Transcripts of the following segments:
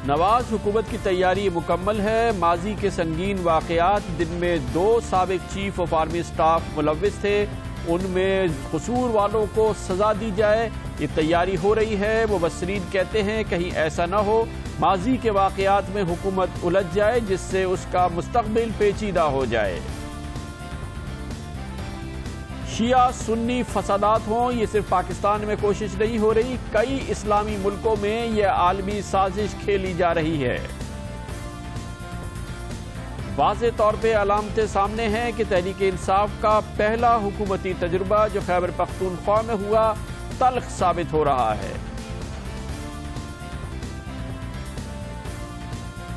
نواز حکومت کی تیاری مکمل ہے. ماضی کے سنگین واقعات جن میں 2 سابق چیف آف آرمی سٹاف ملوث تھے ان میں قصور والوں کو سزا دی جائے، یہ تیاری ہو رہی ہے. مبصرین کہتے ہیں کہیں ایسا نہ ہو ماضی کے واقعات میں حکومت الجھ جائے جس سے اس کا مستقبل پیچیدہ ہو جائے. شیعہ سنی فسادات ہوں یہ صرف پاکستان میں کوشش نہیں ہو رہی، کئی اسلامی ملکوں میں یہ عالمی سازش کھیلی جا رہی ہے. واضح طور پہ علامتیں سامنے ہیں کہ تحریک انصاف کا پہلا حکومتی تجربہ جو خیبر پختونخوا میں ہوا تلخ ثابت ہو رہا ہے.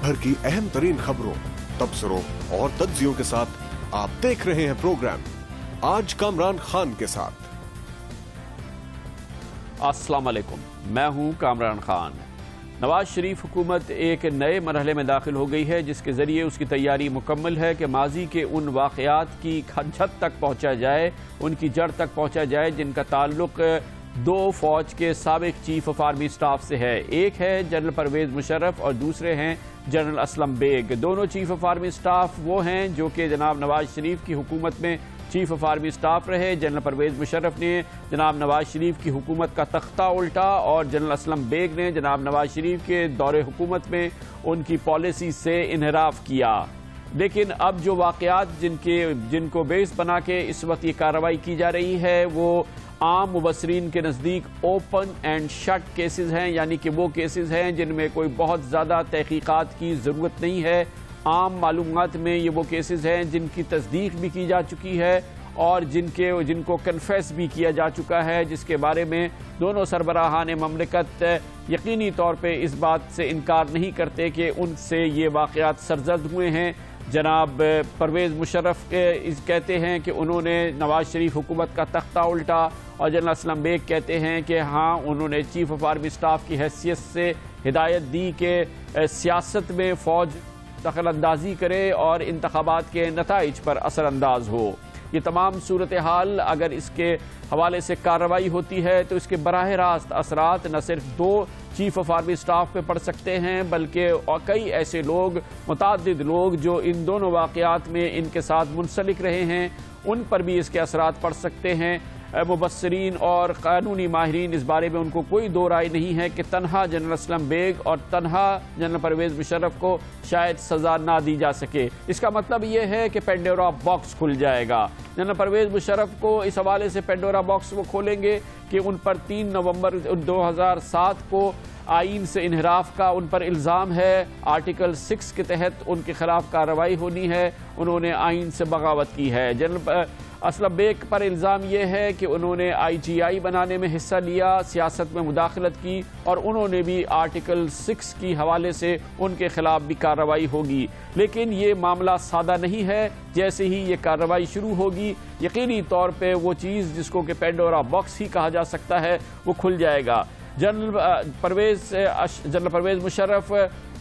بھر کی اہم ترین خبروں، تبصروں اور تجزیوں کے ساتھ آپ دیکھ رہے ہیں پروگرام آج کامران خان کے ساتھ. السلام علیکم، میں ہوں کامران خان. نواز شریف حکومت ایک نئے مرحلے میں داخل ہو گئی ہے جس کے ذریعے اس کی تیاری مکمل ہے کہ ماضی کے ان واقعات کی حد تک پہنچا جائے، ان کی جڑ تک پہنچا جائے جن کا تعلق 2 فوج کے سابق چیف آف آرمی سٹاف سے ہے. ایک ہے جنرل پرویز مشرف اور دوسرے ہیں جنرل اسلم بیگ. دونوں چیف آف آرمی سٹاف وہ ہیں جو کہ جناب نواز شریف کی حکومت میں چیف آف آرمی سٹاف رہے. جنرل پرویز مشرف نے جناب نواز شریف کی حکومت کا تختہ الٹا اور جنرل اسلم بیگ نے جناب نواز شریف کے دور حکومت میں ان کی پالیسی سے انحراف کیا. لیکن اب جو واقعات جن کو بیس بنا کے اس وقت یہ کارروائی کی جا رہی ہے وہ عام مبصرین کے نزدیک اوپن اینڈ شٹ کیسز ہیں، یعنی کہ وہ کیسز ہیں جن میں کوئی بہت زیادہ تحقیقات کی ضرورت نہیں ہے. عام معلومات میں یہ وہ کیسز ہیں جن کی تصدیق بھی کی جا چکی ہے اور جن کو کنفیس بھی کیا جا چکا ہے، جس کے بارے میں دونوں سربراہان مملکت یقینی طور پہ اس بات سے انکار نہیں کرتے کہ ان سے یہ واقعات سرزد ہوئے ہیں. جناب پرویز مشرف کہتے ہیں کہ انہوں نے نواز شریف حکومت کا تختہ الٹا اور جنرل اسلم بیگ کہتے ہیں کہ ہاں انہوں نے چیف آف آرمی سٹاف کی حیثیت سے ہدایت دی کہ سیاست میں فوج دخل اندازی کرے اور انتخابات کے نتائج پر اثر انداز ہو. یہ تمام صورتحال اگر اس کے حوالے سے کارروائی ہوتی ہے تو اس کے براہ راست اثرات نہ صرف 2 چیف آف آرمی سٹاف پہ پڑ سکتے ہیں بلکہ کئی ایسے لوگ، متعدد لوگ جو ان دونوں واقعات میں ان کے ساتھ منسلک رہے ہیں ان پر بھی اس کے اثرات پڑ سکتے ہیں. مبصرین اور قانونی ماہرین اس بارے میں ان کو کوئی دو رائے نہیں ہے کہ تنہا جنرل اسلم بیگ اور تنہا جنرل پرویز مشرف کو شاید سزا نہ دی جا سکے. اس کا مطلب یہ ہے کہ پینڈورا باکس کھل جائے گا. جنرل پرویز مشرف کو اس حوالے سے پینڈورا باکس وہ کھولیں گے کہ ان پر 3 نومبر 2007 کو آئین سے انحراف کا ان پر الزام ہے. آرٹیکل 6 کے تحت ان کے خلاف کارروائی ہونی ہے. انہوں نے آئین سے بغاوت کی ہے. جنرل اسلم بیگ پر الزام یہ ہے کہ انہوں نے IGI بنانے میں حصہ لیا، سیاست میں مداخلت کی اور انہوں نے بھی آرٹیکل 6 کی حوالے سے ان کے خلاف بھی کارروائی ہوگی. لیکن یہ معاملہ سادہ نہیں ہے. جیسے ہی یہ کارروائی شروع ہوگی یقینی طور پہ وہ چیز جس کو کہ پینڈورا باکس ہی کہا جا سکتا ہے وہ کھل جائے گا. جنرل پرویز مشرف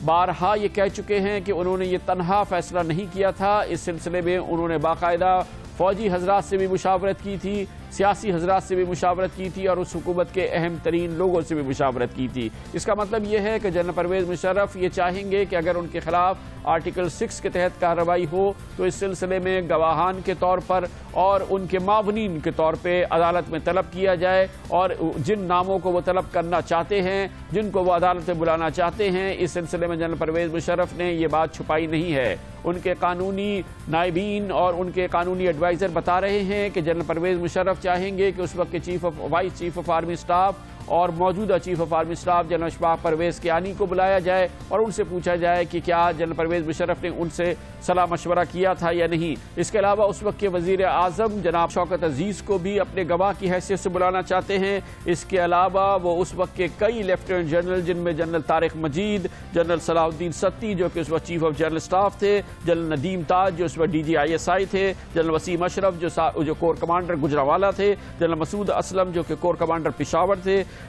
بارہا یہ کہہ چکے ہیں کہ انہوں نے یہ تنہا فیصلہ نہیں کیا تھا. اس سلسلے میں انہوں نے باقاعدہ فوجی حضرات سے بھی مشاورت کی تھی، سیاسی حضرات سے بھی مشاورت کی تھی اور اس حکومت کے اہم ترین لوگوں سے بھی مشاورت کی تھی. اس کا مطلب یہ ہے کہ جنرل پرویز مشرف یہ چاہیں گے کہ اگر ان کے خلاف آرٹیکل 6 کے تحت کارروائی ہو تو اس سلسلے میں گواہان کے طور پر اور ان کے معاونین کے طور پہ عدالت میں طلب کیا جائے اور جن ناموں کو وہ طلب کرنا چاہتے ہیں، جن کو وہ عدالت میں بلانا چاہتے ہیں، اس سلسلے میں جنرل پرویز مشرف نے یہ بات چھپائی نہیں ہے. ان کے قانونی نائبین اور ان کے قانونی ایڈوائزر بتا رہے ہیں کہ جنرل پرویز مشرف چاہیں گے کہ اس وقت کے vice chief of army staff اور موجودہ chief of army staff general Ashfaq Parvez Kayani کو بلایا جائے اور ان سے پوچھا جائے کہ کیا جنرل پرویز مشرف نے ان سے صلاح مشورہ کیا تھا یا نہیں. اس کے علاوہ اس وقت کے وزیر اعظم جناب شوکت عزیز کو بھی اپنے گواہ کی حیثیت سے بلانا چاہتے ہیں. اس کے علاوہ وہ اس وقت کے کئی لیفٹیننٹ جنرل جن میں جنرل طارق مجید، جنرل صلاح الدین ستی جو کہ اس وقت چیف آف جنرل سٹاف تھے، جنرل ندیم تاج جو اس وقت DGISI تھے، جنرل وسیم اشرف جو کور کمانڈر گجرانوالہ تھے، جنرل مسعود اسلم جو کہ کور کمانڈر پشاور تھے،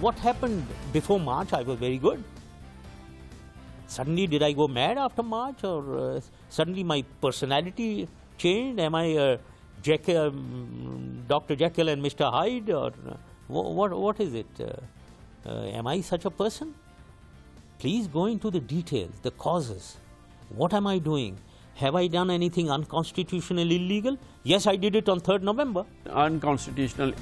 What happened before March? I was very good. Suddenly did I go mad after March or suddenly my personality changed? Am I Dr. Jekyll and Mr. Hyde or what is it? Am I such a person? Please go into the details, the causes. What am I doing? Have I done anything unconstitutional, illegal? Yes, I did it on 3rd November. Unconstitutional,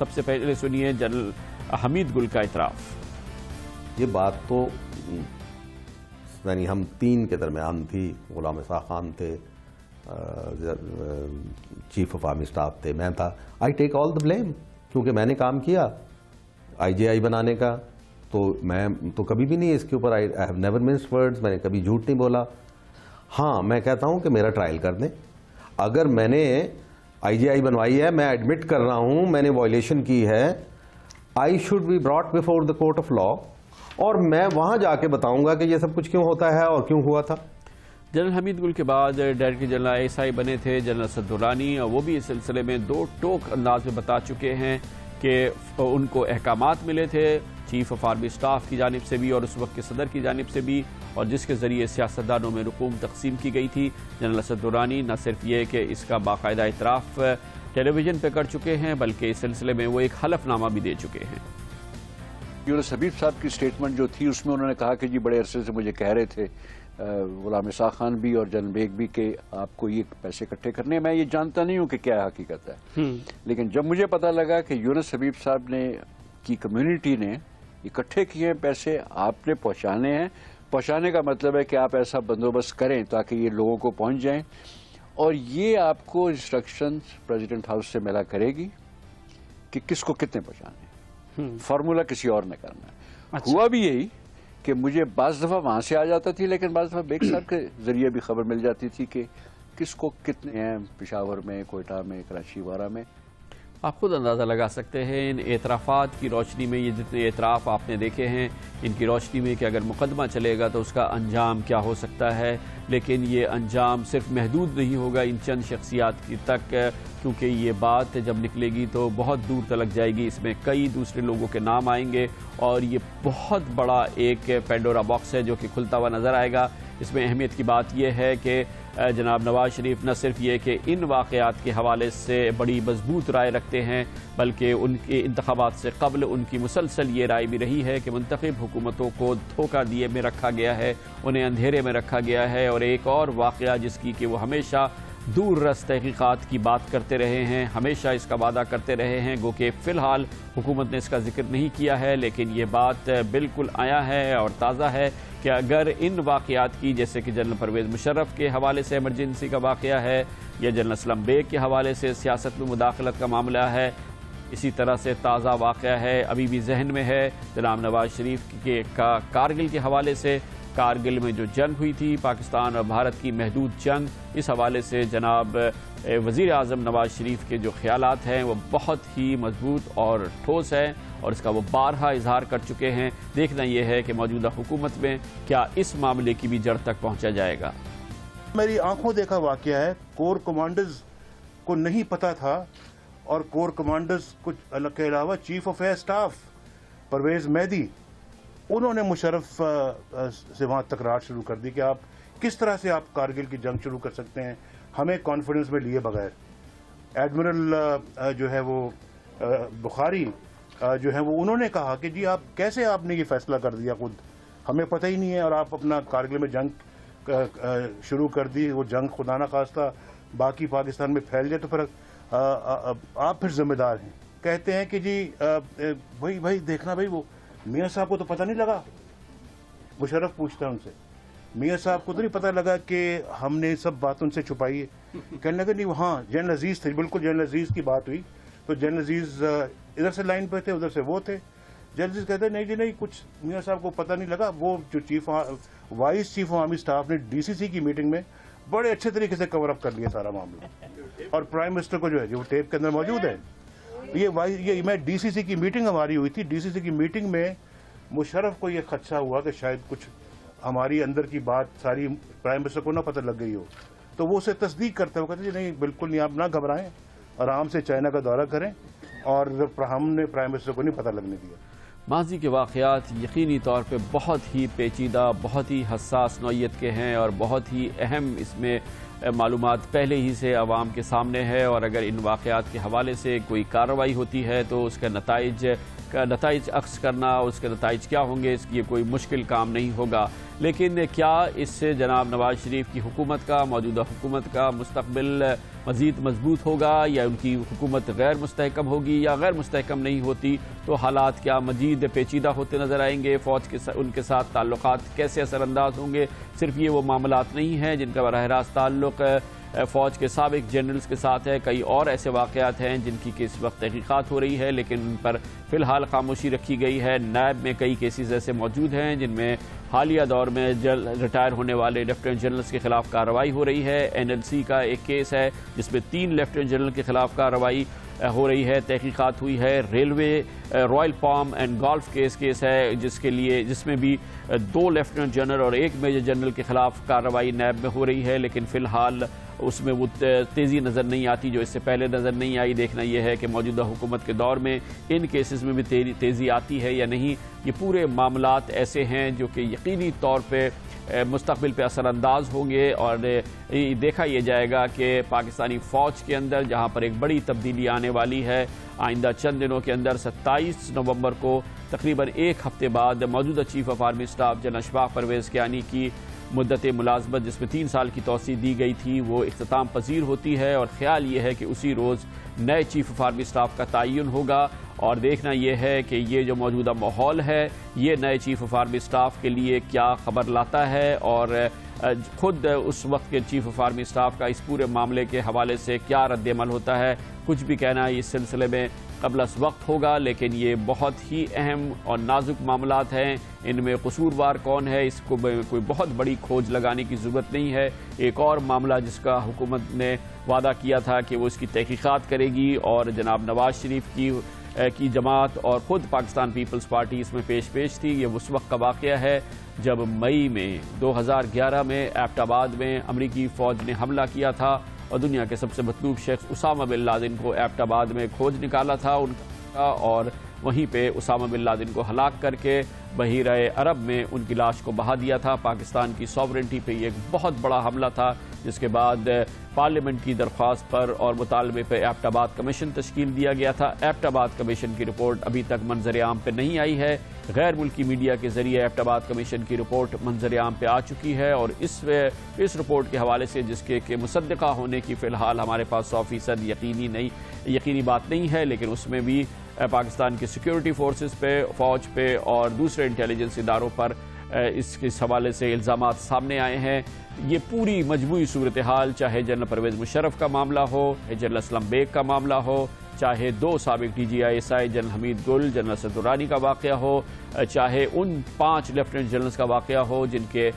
سب سے پہلے سنیے general حمید گل کا اعتراف۔ یہ بات تو یعنی ہم تین کے درمیان تھی، غلام اسحاق خان تھے، چیف آف آرمی اسٹاف تھے، میں تھا۔ آئی ٹیک آل دا بلیم، کیونکہ میں نے کام کیا IGI بنانے کا، تو میں تو کبھی بھی نہیں اس کے اوپر، آئی ہیو نیور منسڈ ورڈز، میں نے کبھی جھوٹ نہیں بولا۔ ہاں میں کہتا ہوں کہ میرا ٹرائل کر دیں، اگر میں نے IGI بنوائی ہے، میں ایڈمٹ کر رہا ہوں میں نے وائلیشن کی ہے، I should be brought before the court of law, اور میں وہاں جا کے بتاؤں گا کہ یہ سب کچھ کیوں ہوتا ہے اور کیوں ہوا تھا۔ جنرل حمید گل کے بعد ڈائریکٹر جنرل ISI بنے تھے جنرل اسد درانی، اور وہ بھی اس سلسلے میں دو ٹوک انداز میں بتا چکے ہیں کہ ان کو احکامات ملے تھے چیف آف آرمی اسٹاف کی جانب سے بھی اور اس وقت کے صدر کی جانب سے بھی، اور جس کے ذریعے سیاستدانوں میں رقوم تقسیم کی گئی تھی۔ جنرل اسد درانی نہ صرف یہ کہ اس کا باقاعدہ اعتراف ٹیلی ویژن پہ کر چکے ہیں، بلکہ اس سلسلے میں وہ ایک حلف نامہ بھی دے چکے ہیں۔ یونس حبیب صاحب کی سٹیٹمنٹ جو تھی اس میں انہوں نے کہا کہ جی بڑے عرصے سے مجھے کہہ رہے تھے غلام اسحاق خان بھی اور جنرل بیگ بھی کہ آپ کو یہ پیسے اکٹھے کرنے ہیں۔ میں یہ جانتا نہیں ہوں کہ کیا حقیقت ہے، لیکن جب مجھے پتا لگا کہ یونس حبیب صاحب نے کی کمیونٹی نے اکٹھے کیے ہیں پیسے، آپ نے پہنچانے ہیں، پہنچانے کا مطلب ہے کہ آپ ایسا بندوبست کریں تاکہ یہ لوگوں کو پہنچ جائیں، اور یہ آپ کو انسٹرکشن پریزیڈنٹ ہاؤس سے ملا کرے گی کہ کس کو کتنے پہنچانے ہیں، فارمولا کسی اور نے کرنا ہے۔ ہوا بھی یہی کہ مجھے بعض دفعہ وہاں سے آ جاتا تھی، لیکن بعض دفعہ بیگ صاحب کے ذریعے بھی خبر مل جاتی تھی کہ کس کو کتنے ہیں، پشاور میں، کوئٹہ میں، کراچی وغیرہ میں۔ آپ خود اندازہ لگا سکتے ہیں ان اعترافات کی روشنی میں، یہ جتنے اعتراف آپ نے دیکھے ہیں ان کی روشنی میں کہ اگر مقدمہ چلے گا تو اس کا انجام کیا ہو سکتا ہے، لیکن یہ انجام صرف محدود نہیں ہوگا ان چند شخصیات کی تک، کیونکہ یہ بات جب نکلے گی تو بہت دور تلک جائے گی، اس میں کئی دوسرے لوگوں کے نام آئیں گے، اور یہ بہت بڑا ایک پینڈورا باکس ہے جو کہ کھلتا ہوا نظر آئے گا۔ اس میں اہمیت کی بات یہ ہے کہ جناب نواز شریف نہ صرف یہ کہ ان واقعات کے حوالے سے بڑی مضبوط رائے رکھتے ہیں، بلکہ ان کے انتخابات سے قبل ان کی مسلسل یہ رائے بھی رہی ہے کہ منتخب حکومتوں کو دھوکہ دیے میں رکھا گیا ہے، انہیں اندھیرے میں رکھا گیا ہے، اور ایک اور واقعہ جس کی کہ وہ ہمیشہ دور رس تحقیقات کی بات کرتے رہے ہیں، ہمیشہ اس کا وعدہ کرتے رہے ہیں، گو کہ فی الحال حکومت نے اس کا ذکر نہیں کیا ہے، لیکن یہ بات بالکل آیا ہے اور تازہ ہے کہ اگر ان واقعات کی، جیسے کہ جنرل پرویز مشرف کے حوالے سے ایمرجنسی کا واقعہ ہے یا جنرل اسلم بیگ کے حوالے سے سیاست میں مداخلت کا معاملہ ہے، اسی طرح سے تازہ واقعہ ہے ابھی بھی ذہن میں ہے جناب نواز شریف کے کارگل کے حوالے سے، کارگل میں جو جنگ ہوئی تھی پاکستان اور بھارت کی محدود جنگ، اس حوالے سے جناب وزیر اعظم نواز شریف کے جو خیالات ہیں وہ بہت ہی مضبوط اور ٹھوس ہیں، اور اس کا وہ بارہا اظہار کر چکے ہیں۔ دیکھنا یہ ہے کہ موجودہ حکومت میں کیا اس معاملے کی بھی جڑ تک پہنچا جائے گا۔ میری آنکھوں دیکھا واقعہ ہے، کور کمانڈرز کو نہیں پتا تھا، اور کور کمانڈرز کے علاوہ chief of air staff Pervez Mehdi, انہوں نے مشرف سے وہاں تکرار شروع کر دی کہ آپ کس طرح سے آپ کارگل کی جنگ شروع کر سکتے ہیں ہمیں کانفیڈنس میں لیے بغیر۔ ایڈمرل جو ہے وہ بخاری جو ہے وہ انہوں نے کہا کہ جی آپ کیسے آپ نے یہ فیصلہ کر دیا، خود ہمیں پتہ ہی نہیں ہے، اور آپ اپنا کارگل میں جنگ شروع کر دی، وہ جنگ خدا نہ خواستہ باقی پاکستان میں پھیل جائے تو پھر آپ پھر ذمہ دار ہیں۔ کہتے ہیں کہ جی بھائی دیکھنا بھائی، وہ میاں صاحب کو تو پتہ نہیں لگا، مشرف پوچھتا ہے ان سے، میاں صاحب کو تو نہیں پتہ لگا کہ ہم نے سب بات ان سے چھپائی ہے؟ کہنے لگا نہیں، ہاں جنرل عزیز تھے، بالکل جنرل عزیز کی بات ہوئی تو جنرل عزیز ادھر سے لائن پہ تھے، ادھر سے وہ تھے۔ جنرل عزیز کہتے ہیں نہیں جی نہیں، کچھ میاں صاحب کو پتہ نہیں لگا، وہ جو voice chief of army staff نے DCC کی میٹنگ میں بڑے اچھے طریقے سے کور اپ کر لیا سارا معاملہ، اور پرائم منسٹر کو جو ہے جو ٹیپ کے اندر موجود ہے، یہ میں DCC کی میٹنگ ہماری ہوئی تھی، DCC کی میٹنگ میں مشرف کو یہ خدشہ ہوا کہ شاید کچھ ہماری اندر کی بات ساری پرائم منسٹر کو نہ پتہ لگ گئی ہو، تو وہ اسے تصدیق کرتے ہوئے کہتے ہیں نہیں بالکل نہیں، آپ نہ گھبرائیں، آرام سے چائنا کا دورہ کریں، اور ہم نے پرائم منسٹر کو نہیں پتہ لگنے دیا۔ ماضی کے واقعات یقینی طور پہ بہت ہی پیچیدہ، بہت ہی حساس نوعیت کے ہیں، اور بہت ہی اہم اس میں معلومات پہلے ہی سے عوام کے سامنے ہے، اور اگر ان واقعات کے حوالے سے کوئی کارروائی ہوتی ہے تو اس کا نتائج کا نتائج عکس کرنا، اس کے نتائج کیا ہوں گے، اس کی یہ کوئی مشکل کام نہیں ہوگا. لیکن کیا اس سے جناب نواز شریف کی حکومت کا، موجودہ حکومت کا مستقبل مزید مضبوط ہوگا، یا ان کی حکومت غیر مستحکم ہوگی، یا غیر مستحکم نہیں ہوتی تو حالات کیا مزید پیچیدہ ہوتے نظر آئیں گے؟ فوج کے ان کے ساتھ تعلقات کیسے اثر انداز ہوں گے؟ صرف یہ وہ معاملات نہیں ہیں جن کا براہ راست تعلق فوج کے سابق جنرلز کے ساتھ ہے، کئی اور ایسے واقعات ہیں جن کی اس وقت تحقیقات ہو رہی ہے لیکن ان پر فی الحال خاموشی رکھی گئی ہے. نیب میں کئی کیسز ایسے موجود ہیں جن میں حالیہ دور میں ریٹائر ہونے والے لیفٹیننٹ جنرلز کے خلاف کارروائی ہو رہی ہے. NLC کا ایک کیس ہے جس میں 3 لیفٹیننٹ جنرل کے خلاف کارروائی ہو رہی ہے، تحقیقات ہوئی ہے. Railway Royal palm and golf case ہے جس میں بھی 2 لیفٹیننٹ جنرل اور 1 میجر جنرل کے خلاف کارروائی نیب میں ہو رہی ہے، لیکن فی الحال اس میں وہ تیزی نظر نہیں آتی جو اس سے پہلے نظر نہیں آئی. دیکھنا یہ ہے کہ موجودہ حکومت کے دور میں ان کیسز میں بھی تیزی آتی ہے یا نہیں. یہ پورے معاملات ایسے ہیں جو کہ یقینی طور پہ مستقبل پہ اثر انداز ہوں گے، اور دیکھا یہ جائے گا کہ پاکستانی فوج کے اندر جہاں پر ایک بڑی تبدیلی آنے والی ہے آئندہ چند دنوں کے اندر 27 نومبر کو تقریباً 1 ہفتے بعد موجودہ chief of army staff general Ashfaq Parvez Kayani کی مدت ملازمت جس میں 3 سال کی توسیع دی گئی تھی وہ اختتام پذیر ہوتی ہے، اور خیال یہ ہے کہ اسی روز نئے چیف آف آرمی اسٹاف کا تعین ہوگا. اور دیکھنا یہ ہے کہ یہ جو موجودہ ماحول ہے یہ نئے چیف آف آرمی اسٹاف کے لیے کیا خبر لاتا ہے، اور خود اس وقت کے چیف آف آرمی اسٹاف کا اس پورے معاملے کے حوالے سے کیا رد عمل ہوتا ہے. کچھ بھی کہنا اس سلسلے میں قبل از وقت ہوگا، لیکن یہ بہت ہی اہم اور نازک معاملات ہیں. ان میں قصوروار کون ہے اس کو کوئی بہت بڑی کھوج لگانے کی ضرورت نہیں ہے. ایک اور معاملہ جس کا حکومت نے وعدہ کیا تھا کہ وہ اس کی تحقیقات کرے گی، اور جناب نواز شریف کی جماعت اور خود پاکستان پیپلز پارٹی اس میں پیش تھی. یہ اس وقت کا واقعہ ہے جب مئی میں 2011 میں ایبٹ آباد میں امریکی فوج نے حملہ کیا تھا اور دنیا کے سب سے مطلوب شخص اسامہ بن لادن کو ایبٹ آباد میں کھوج نکالا تھا ان کا، اور وہیں پہ اسامہ بن لادن کو ہلاک کر کے بحیرہ عرب میں ان کی لاش کو بہا دیا تھا. پاکستان کی سوورنٹی پہ یہ ایک بہت بڑا حملہ تھا، جس کے بعد پارلیمنٹ کی درخواست پر اور مطالبے پہ ایبٹ آباد کمیشن تشکیل دیا گیا تھا. ایبٹ آباد کمیشن کی رپورٹ ابھی تک منظر عام پہ نہیں آئی ہے. غیر ملکی میڈیا کے ذریعے ایبٹ آباد کمیشن کی رپورٹ منظر عام پہ آ چکی ہے، اور اس رپورٹ کے حوالے سے جس کے مصدقہ ہونے کی فی الحال ہمارے پاس 100% یقینی بات نہیں ہے، لیکن اس میں بھی پاکستان کی سیکیورٹی فورسز پہ، فوج پہ اور دوسرے انٹیلیجنس اداروں پر اس حوالے سے الزامات سامنے آئے ہیں. یہ پوری مجموعی صورتحال چاہے جنرل پرویز مشرف کا معاملہ ہو، جنرل اسلم بیگ کا معاملہ ہو، چاہے 2 سابق DGI جنرل حمید گل، جنرل اسد درانی کا واقعہ ہو، چاہے ان 5 لیفٹیننٹ جنرلز کا واقعہ ہو جن کے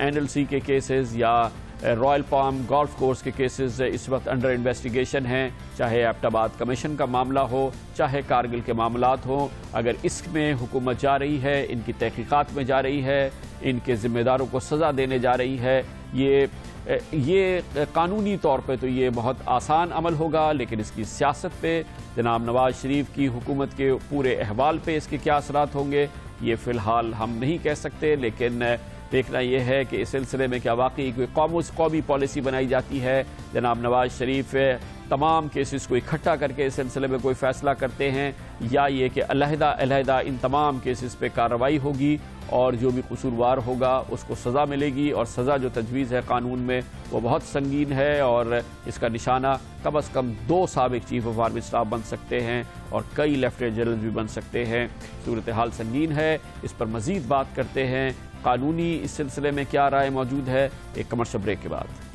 NLC کے کیسز یا رائل پام گولف کورس کے کیسز اس وقت انڈر انویسٹیگیشن ہیں، چاہے ایبٹ آباد کمیشن کا معاملہ ہو، چاہے کارگل کے معاملات ہوں. اگر اس میں حکومت جا رہی ہے، ان کی تحقیقات میں جا رہی ہے، ان کے ذمہ داروں کو سزا دینے جا رہی ہے، یہ قانونی طور پہ تو یہ بہت آسان عمل ہوگا، لیکن اس کی سیاست پہ جناب نواز شریف کی حکومت کے پورے احوال پہ اس کے کیا اثرات ہوں گے یہ فی الحال ہم نہیں کہہ سکتے. لیکن دیکھنا یہ ہے کہ اس سلسلے میں کیا واقعی کوئی قومی پالیسی بنائی جاتی ہے. جناب نواز شریف تمام کیسز کو اکٹھا کر کے اس سلسلے میں کوئی فیصلہ کرتے ہیں، یا یہ کہ علیحدہ ان تمام کیسز پہ کارروائی ہوگی اور جو بھی قصوروار ہوگا اس کو سزا ملے گی. اور سزا جو تجویز ہے قانون میں وہ بہت سنگین ہے، اور اس کا نشانہ کم از کم 2 سابق چیف آف آرمی اسٹاف بن سکتے ہیں اور کئی لیفٹیننٹ جنرل بھی بن سکتے ہیں. صورتحال سنگین ہے، اس پر مزید بات کرتے ہیں. قانونی اس سلسلے میں کیا رائے موجود ہے ایک کمرشل بریک کے بعد.